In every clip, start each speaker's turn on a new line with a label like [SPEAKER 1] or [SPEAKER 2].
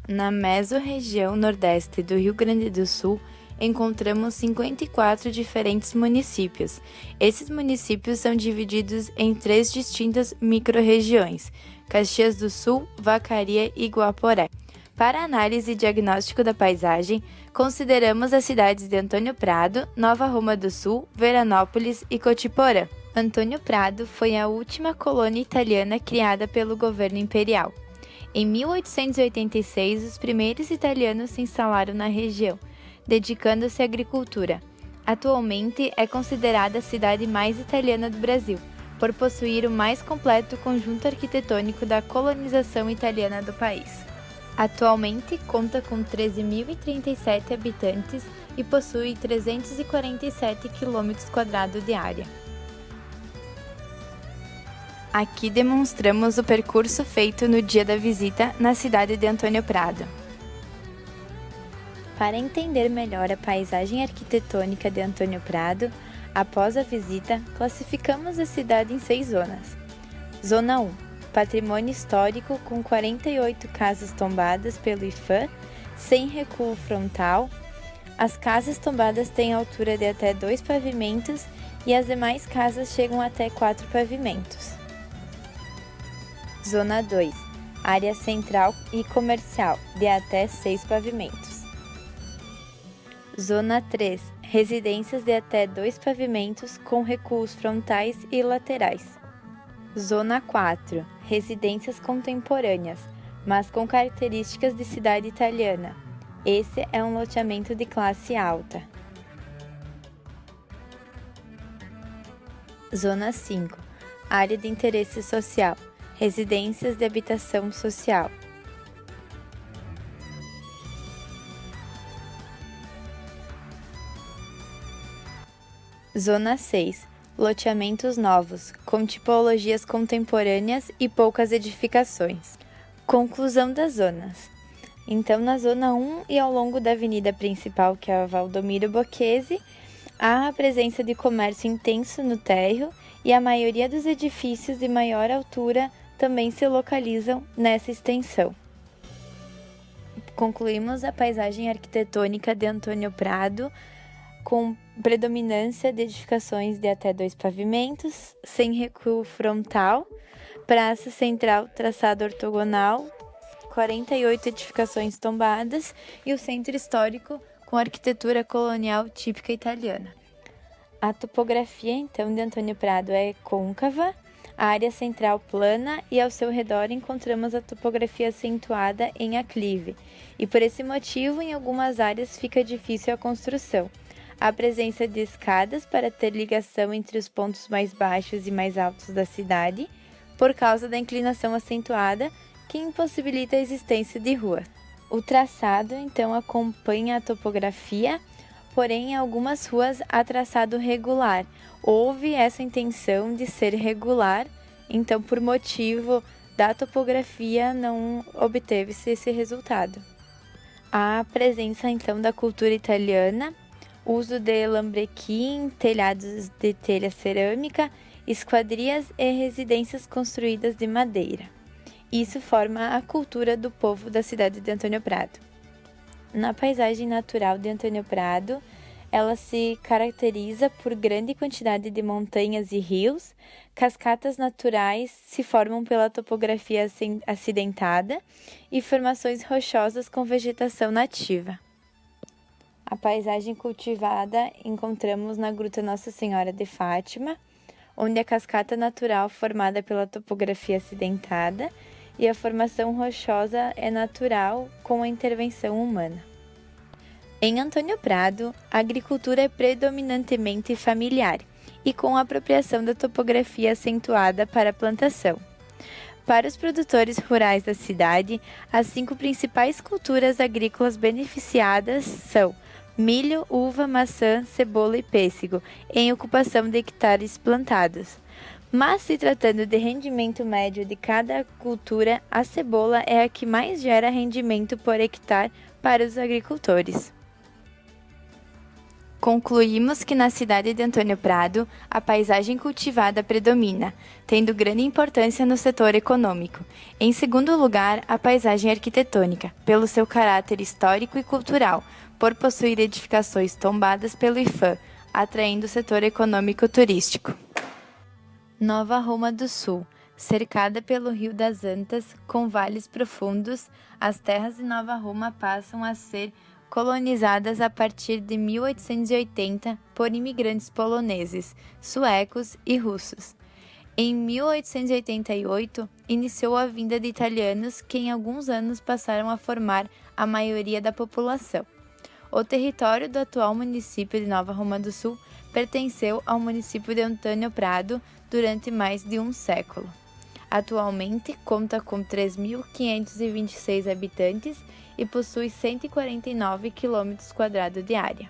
[SPEAKER 1] Na mesorregião nordeste do Rio Grande do Sul, encontramos 54 diferentes municípios. Esses municípios são divididos em 3 distintas microrregiões: Caxias do Sul, Vacaria e Guaporé. Para análise e diagnóstico da paisagem, consideramos as cidades de Antônio Prado, Nova Roma do Sul, Veranópolis e Cotiporã. Antônio Prado foi a última colônia italiana criada pelo governo imperial. Em 1886, os primeiros italianos se instalaram na região, dedicando-se à agricultura. Atualmente é considerada a cidade mais italiana do Brasil, por possuir o mais completo conjunto arquitetônico da colonização italiana do país. Atualmente conta com 13.037 habitantes e possui 347 km² de área. Aqui demonstramos o percurso feito no dia da visita na cidade de Antônio Prado. Para entender melhor a paisagem arquitetônica de Antônio Prado, após a visita, classificamos a cidade em 6 zonas. Zona 1. Patrimônio histórico com 48 casas tombadas pelo IPHAN, sem recuo frontal. As casas tombadas têm altura de até 2 pavimentos e as demais casas chegam até 4 pavimentos. Zona 2. Área central e comercial, de até 6 pavimentos. Zona 3. Residências de até 2 pavimentos com recuos frontais e laterais. Zona 4. Residências contemporâneas, mas com características de cidade italiana. Esse é um loteamento de classe alta. Zona 5. Área de interesse social. Residências de habitação social. Zona 6. Loteamentos novos, com tipologias contemporâneas e poucas edificações. Conclusão das zonas. Então, na Zona 1 e ao longo da avenida principal, que é a Valdomiro Bocchesi, há a presença de comércio intenso no térreo e a maioria dos edifícios de maior altura também se localizam nessa extensão. Concluímos a paisagem arquitetônica de Antônio Prado, com predominância de edificações de até 2 pavimentos, sem recuo frontal, praça central traçado ortogonal, 48 edificações tombadas e o centro histórico com arquitetura colonial típica italiana. A topografia, então, de Antônio Prado é côncava, a área central plana e ao seu redor encontramos a topografia acentuada em aclive, e por esse motivo em algumas áreas fica difícil a construção. A presença de escadas para ter ligação entre os pontos mais baixos e mais altos da cidade, por causa da inclinação acentuada que impossibilita a existência de ruas. O traçado, então, acompanha a topografia, porém em algumas ruas há traçado regular. Houve essa intenção de ser regular, então por motivo da topografia não obteve-se esse resultado. Há a presença, então, da cultura italiana, uso de lambrequim, telhados de telha cerâmica, esquadrias e residências construídas de madeira. Isso forma a cultura do povo da cidade de Antônio Prado. Na paisagem natural de Antônio Prado, ela se caracteriza por grande quantidade de montanhas e rios, cascatas naturais se formam pela topografia acidentada e formações rochosas com vegetação nativa. A paisagem cultivada encontramos na Gruta Nossa Senhora de Fátima, onde a cascata natural formada pela topografia acidentada e a formação rochosa é natural com a intervenção humana. Em Antônio Prado, a agricultura é predominantemente familiar e com a apropriação da topografia acentuada para a plantação. Para os produtores rurais da cidade, as 5 principais culturas agrícolas beneficiadas são milho, uva, maçã, cebola e pêssego, em ocupação de hectares plantados. Mas, se tratando de rendimento médio de cada cultura, a cebola é a que mais gera rendimento por hectare para os agricultores. Concluímos que na cidade de Antônio Prado, a paisagem cultivada predomina, tendo grande importância no setor econômico. Em segundo lugar, a paisagem arquitetônica, pelo seu caráter histórico e cultural, por possuir edificações tombadas pelo IPHAN, atraindo o setor econômico turístico. Nova Roma do Sul. Cercada pelo Rio das Antas, com vales profundos, as terras de Nova Roma passam a ser colonizadas a partir de 1880 por imigrantes poloneses, suecos e russos. Em 1888, iniciou a vinda de italianos que em alguns anos passaram a formar a maioria da população. O território do atual município de Nova Roma do Sul pertenceu ao município de Antônio Prado durante mais de um século. Atualmente conta com 3.526 habitantes e possui 149 km² de área.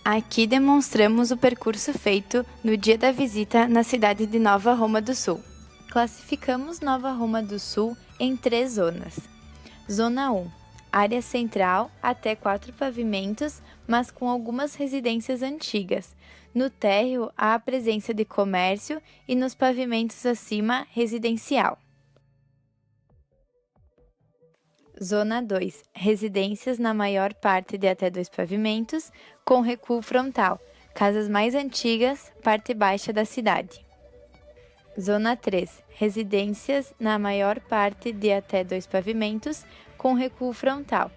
[SPEAKER 1] Aqui demonstramos o percurso feito no dia da visita na cidade de Nova Roma do Sul. Classificamos Nova Roma do Sul em 3 zonas. Zona 1, área central até 4 pavimentos, mas com algumas residências antigas. No térreo há a presença de comércio e nos pavimentos acima, residencial. Zona 2. Residências na maior parte de até 2 pavimentos, com recuo frontal, casas mais antigas, parte baixa da cidade. Zona 3. Residências na maior parte de até 2 pavimentos, com recuo frontal.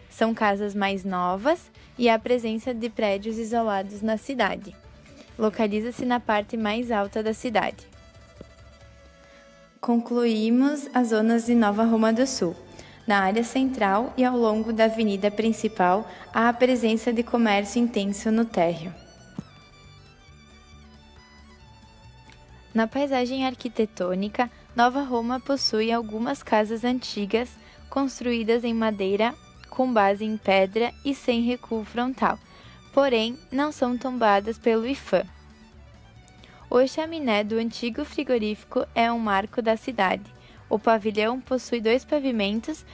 [SPEAKER 1] São casas mais novas e há presença de prédios isolados na cidade. Localiza-se na parte mais alta da cidade. Concluímos as zonas de Nova Roma do Sul. Na área central e ao longo da avenida principal, há a presença de comércio intenso no térreo. Na paisagem arquitetônica, Nova Roma possui algumas casas antigas, construídas em madeira, com base em pedra e sem recuo frontal, porém não são tombadas pelo IPHAN. O chaminé do antigo frigorífico é um marco da cidade. O pavilhão possui 2 pavimentos.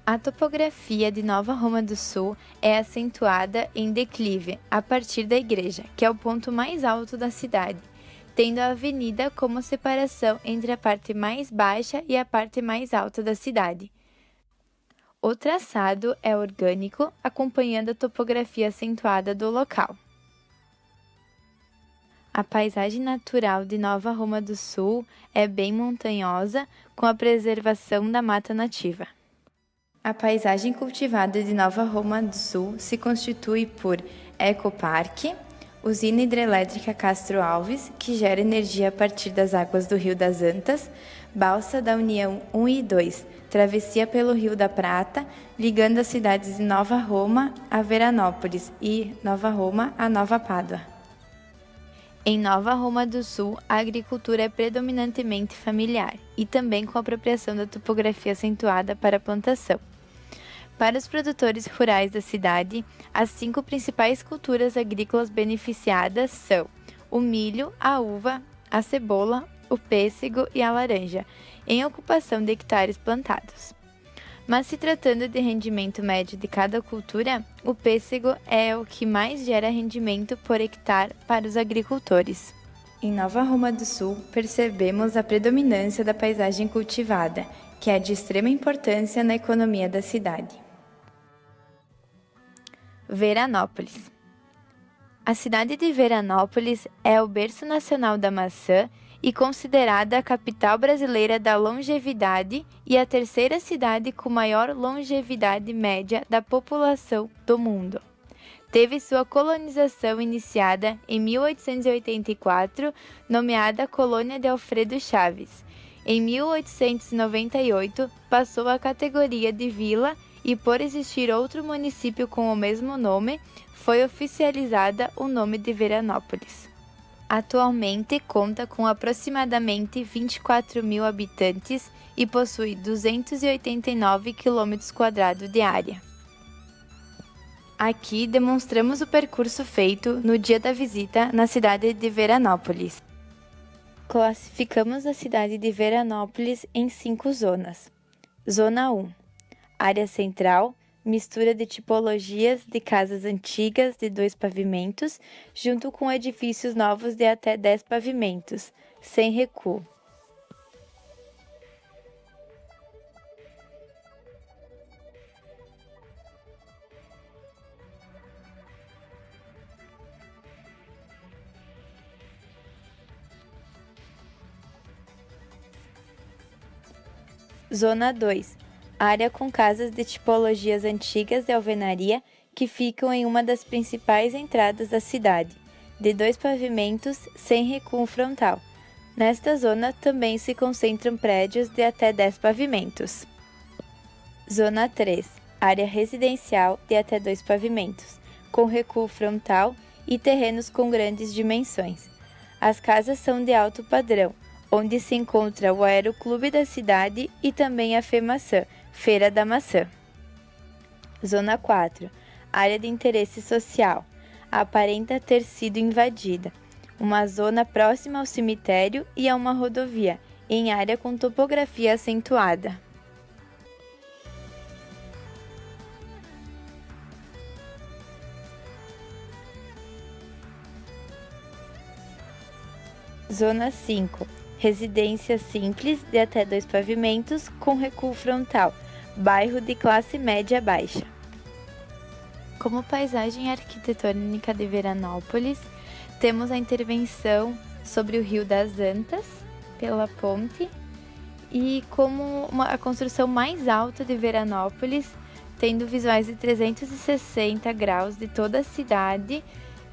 [SPEAKER 1] A topografia de Nova Roma do Sul é acentuada em declive a partir da igreja, que é o ponto mais alto da cidade, tendo a avenida como separação entre a parte mais baixa e a parte mais alta da cidade. O traçado é orgânico, acompanhando a topografia acentuada do local. A paisagem natural de Nova Roma do Sul é bem montanhosa, com a preservação da mata nativa. A paisagem cultivada de Nova Roma do Sul se constitui por ecoparque, usina hidrelétrica Castro Alves, que gera energia a partir das águas do Rio das Antas, balsa da União 1 e 2, travessia pelo Rio da Prata, ligando as cidades de Nova Roma a Veranópolis e Nova Roma a Nova Pádua. Em Nova Roma do Sul, a agricultura é predominantemente familiar e também com apropriação da topografia acentuada para a plantação. Para os produtores rurais da cidade, as 5 principais culturas agrícolas beneficiadas são o milho, a uva, a cebola, o pêssego e a laranja, em ocupação de hectares plantados. Mas se tratando de rendimento médio de cada cultura, o pêssego é o que mais gera rendimento por hectare para os agricultores. Em Nova Roma do Sul, percebemos a predominância da paisagem cultivada, que é de extrema importância na economia da cidade. Veranópolis. A cidade de Veranópolis é o berço nacional da maçã e considerada a capital brasileira da longevidade e a 3ª cidade com maior longevidade média da população do mundo. Teve sua colonização iniciada em 1884, nomeada Colônia de Alfredo Chaves. Em 1898, passou à categoria de vila e, por existir outro município com o mesmo nome, foi oficializada o nome de Veranópolis. Atualmente conta com aproximadamente 24.000 habitantes e possui 289 km² de área. Aqui demonstramos o percurso feito no dia da visita na cidade de Veranópolis. Classificamos a cidade de Veranópolis em 5 zonas. Zona 1. Área central, mistura de tipologias de casas antigas de 2 pavimentos, junto com edifícios novos de até 10 pavimentos, sem recuo. Zona 2. Área com casas de tipologias antigas de alvenaria que ficam em uma das principais entradas da cidade, de 2 pavimentos sem recuo frontal. Nesta zona também se concentram prédios de até 10 pavimentos. Zona 3. Área residencial de até 2 pavimentos, com recuo frontal e terrenos com grandes dimensões. As casas são de alto padrão, onde se encontra o Aeroclube da cidade e também a FEMaçã, Feira da Maçã. Zona 4. Área de interesse social. Aparenta ter sido invadida. Uma zona próxima ao cemitério e a uma rodovia, em área com topografia acentuada. Zona 5. Residência simples de até 2 pavimentos com recuo frontal, bairro de classe média baixa. Como paisagem arquitetônica de Veranópolis, temos a intervenção sobre o Rio das Antas, pela ponte, e como a construção mais alta de Veranópolis, tendo visuais de 360 graus de toda a cidade,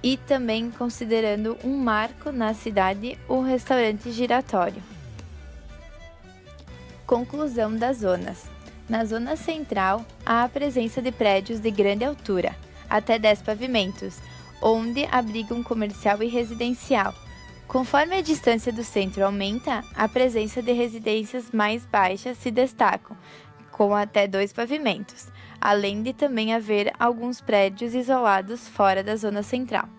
[SPEAKER 1] e também considerando um marco na cidade, o restaurante giratório. Conclusão das zonas. Na zona central, há a presença de prédios de grande altura, até 10 pavimentos, onde abrigam comercial e residencial. Conforme a distância do centro aumenta, a presença de residências mais baixas se destacam, com até 2 pavimentos, além de também haver alguns prédios isolados fora da zona central.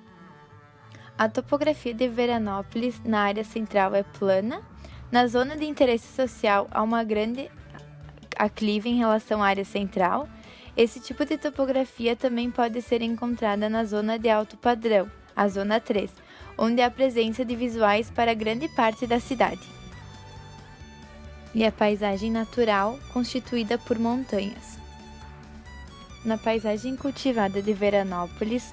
[SPEAKER 1] A topografia de Veranópolis na área central é plana. Na zona de interesse social há uma grande aclive em relação à área central. Esse tipo de topografia também pode ser encontrada na zona de alto padrão, a zona 3, onde há presença de visuais para grande parte da cidade. E a paisagem natural constituída por montanhas. Na paisagem cultivada de Veranópolis,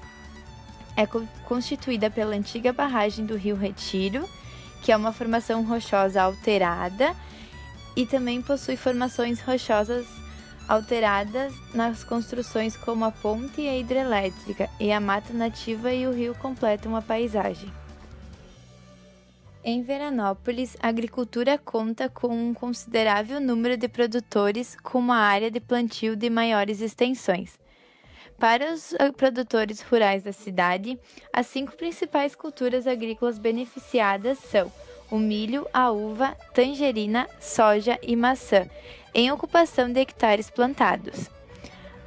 [SPEAKER 1] é constituída pela antiga barragem do Rio Retiro, que é uma formação rochosa alterada, e também possui formações rochosas alteradas nas construções como a ponte e a hidrelétrica, e a mata nativa e o rio completam a paisagem. Em Veranópolis, a agricultura conta com um considerável número de produtores com uma área de plantio de maiores extensões. Para os produtores rurais da cidade, as 5 principais culturas agrícolas beneficiadas são o milho, a uva, tangerina, soja e maçã, em ocupação de hectares plantados.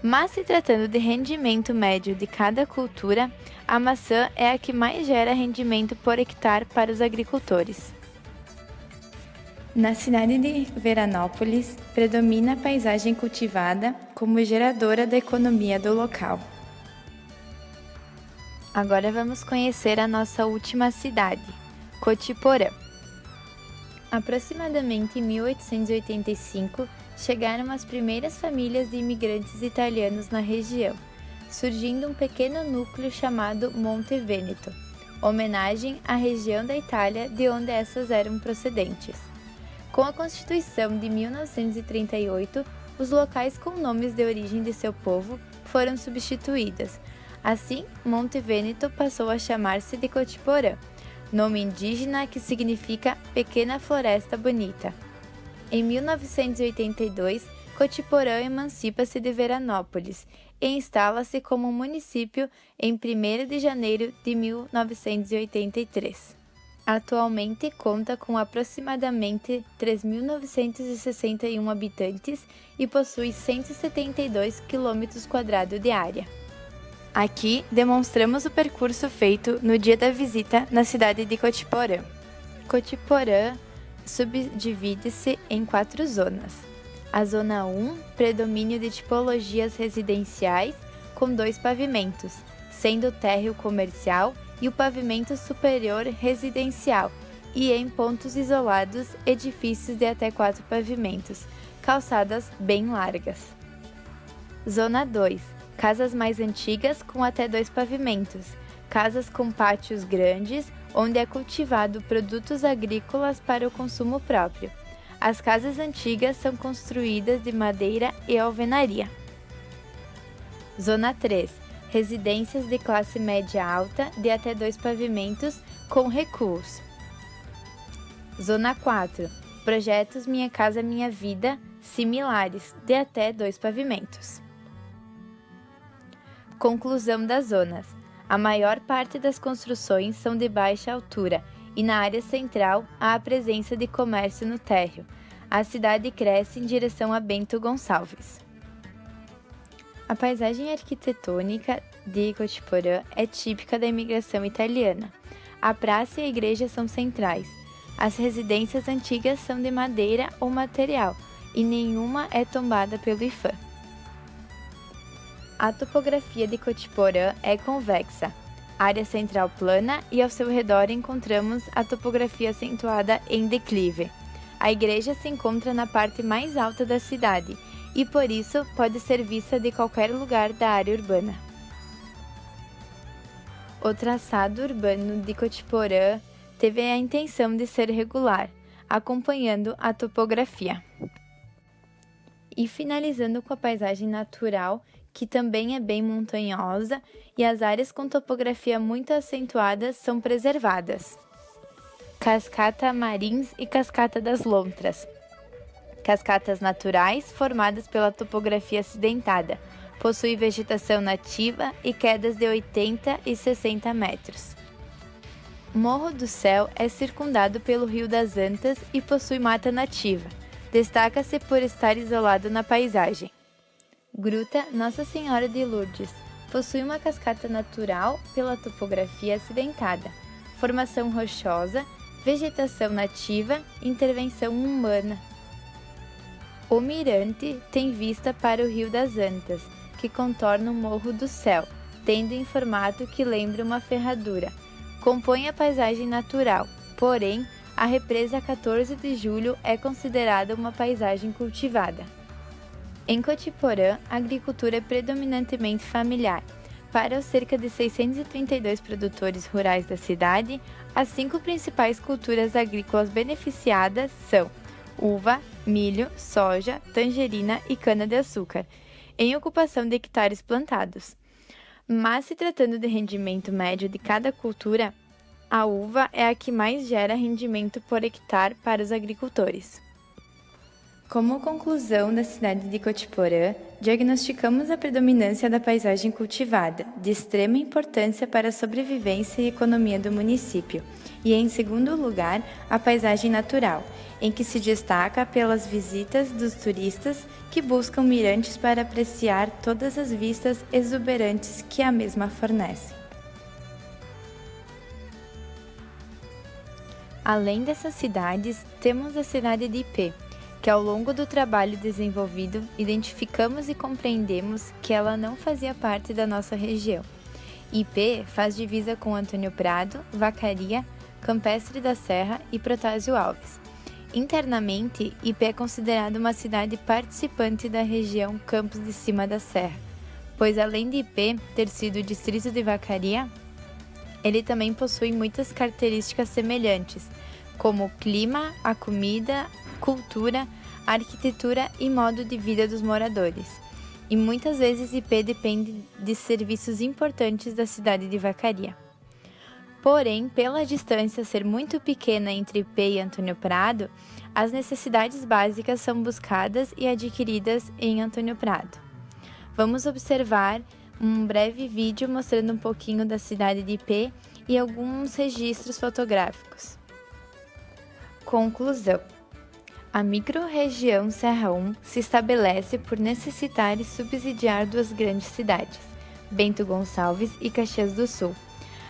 [SPEAKER 1] Mas se tratando de rendimento médio de cada cultura, a maçã é a que mais gera rendimento por hectare para os agricultores. Na cidade de Veranópolis, predomina a paisagem cultivada como geradora da economia do local. Agora vamos conhecer a nossa última cidade, Cotiporã. Aproximadamente em 1885, chegaram as primeiras famílias de imigrantes italianos na região, surgindo um pequeno núcleo chamado Monte Veneto, homenagem à região da Itália de onde essas eram procedentes. Com a Constituição de 1938, os locais com nomes de origem de seu povo foram substituídos. Assim, Monte Veneto passou a chamar-se de Cotiporã, nome indígena que significa Pequena Floresta Bonita. Em 1982, Cotiporã emancipa-se de Veranópolis e instala-se como município em 1º de janeiro de 1983. Atualmente conta com aproximadamente 3.961 habitantes e possui 172 km² de área. Aqui demonstramos o percurso feito no dia da visita na cidade de Cotiporã. Cotiporã subdivide-se em 4 zonas. A Zona 1, predomínio de tipologias residenciais com 2 pavimentos, sendo o térreo comercial e o pavimento superior residencial, e em pontos isolados, edifícios de até 4 pavimentos, calçadas bem largas. Zona 2, casas mais antigas com até 2 pavimentos, casas com pátios grandes, onde é cultivado produtos agrícolas para o consumo próprio. As casas antigas são construídas de madeira e alvenaria. Zona 3, residências de classe média alta de até 2 pavimentos com recuos. Zona 4, projetos Minha Casa Minha Vida similares de até 2 pavimentos. Conclusão das zonas. A maior parte das construções são de baixa altura e na área central há a presença de comércio no térreo. A cidade cresce em direção a Bento Gonçalves. A paisagem arquitetônica de Cotiporã é típica da imigração italiana. A praça e a igreja são centrais. As residências antigas são de madeira ou material e nenhuma é tombada pelo IFAM. A topografia de Cotiporã é convexa, área central plana e ao seu redor encontramos a topografia acentuada em declive. A igreja se encontra na parte mais alta da cidade e por isso pode ser vista de qualquer lugar da área urbana. O traçado urbano de Cotiporã teve a intenção de ser regular, acompanhando a topografia. E finalizando com a paisagem natural, que também é bem montanhosa, e as áreas com topografia muito acentuada são preservadas. Cascata Marins e Cascata das Lontras. Cascatas naturais formadas pela topografia acidentada. Possui vegetação nativa e quedas de 80 e 60 metros. Morro do Céu é circundado pelo Rio das Antas e possui mata nativa. Destaca-se por estar isolado na paisagem. Gruta Nossa Senhora de Lourdes possui uma cascata natural pela topografia acidentada, formação rochosa, vegetação nativa, intervenção humana. O mirante tem vista para o Rio das Antas, que contorna o Morro do Céu, tendo em formato que lembra uma ferradura. Compõe a paisagem natural, porém, a represa 14 de Julho é considerada uma paisagem cultivada. Em Cotiporã, a agricultura é predominantemente familiar. Para os cerca de 632 produtores rurais da cidade, as 5 principais culturas agrícolas beneficiadas são uva, milho, soja, tangerina e cana-de-açúcar, em ocupação de hectares plantados. Mas se tratando de rendimento médio de cada cultura, a uva é a que mais gera rendimento por hectare para os agricultores. Como conclusão da cidade de Cotiporã, diagnosticamos a predominância da paisagem cultivada, de extrema importância para a sobrevivência e economia do município, e em segundo lugar, a paisagem natural, em que se destaca pelas visitas dos turistas que buscam mirantes para apreciar todas as vistas exuberantes que a mesma fornece. Além dessas cidades, temos a cidade de Ipê, que ao longo do trabalho desenvolvido, identificamos e compreendemos que ela não fazia parte da nossa região. Ipê faz divisa com Antônio Prado, Vacaria, Campestre da Serra e Protásio Alves. Internamente, Ipê é considerada uma cidade participante da região Campos de Cima da Serra, pois além de Ipê ter sido distrito de Vacaria, ele também possui muitas características semelhantes, como o clima, a comida, cultura, arquitetura e modo de vida dos moradores. E muitas vezes Ipê depende de serviços importantes da cidade de Vacaria. Porém, pela distância ser muito pequena entre Ipê e Antônio Prado, as necessidades básicas são buscadas e adquiridas em Antônio Prado. Vamos observar um breve vídeo mostrando um pouquinho da cidade de Ipê e alguns registros fotográficos. Conclusão. A microrregião Serra 1 se estabelece por necessitar e subsidiar 2 grandes cidades, Bento Gonçalves e Caxias do Sul,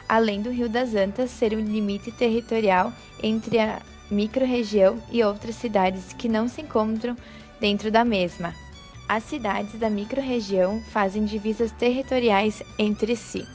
[SPEAKER 1] além do Rio das Antas ser um limite territorial entre a microrregião e outras cidades que não se encontram dentro da mesma. As cidades da microrregião fazem divisas territoriais entre si.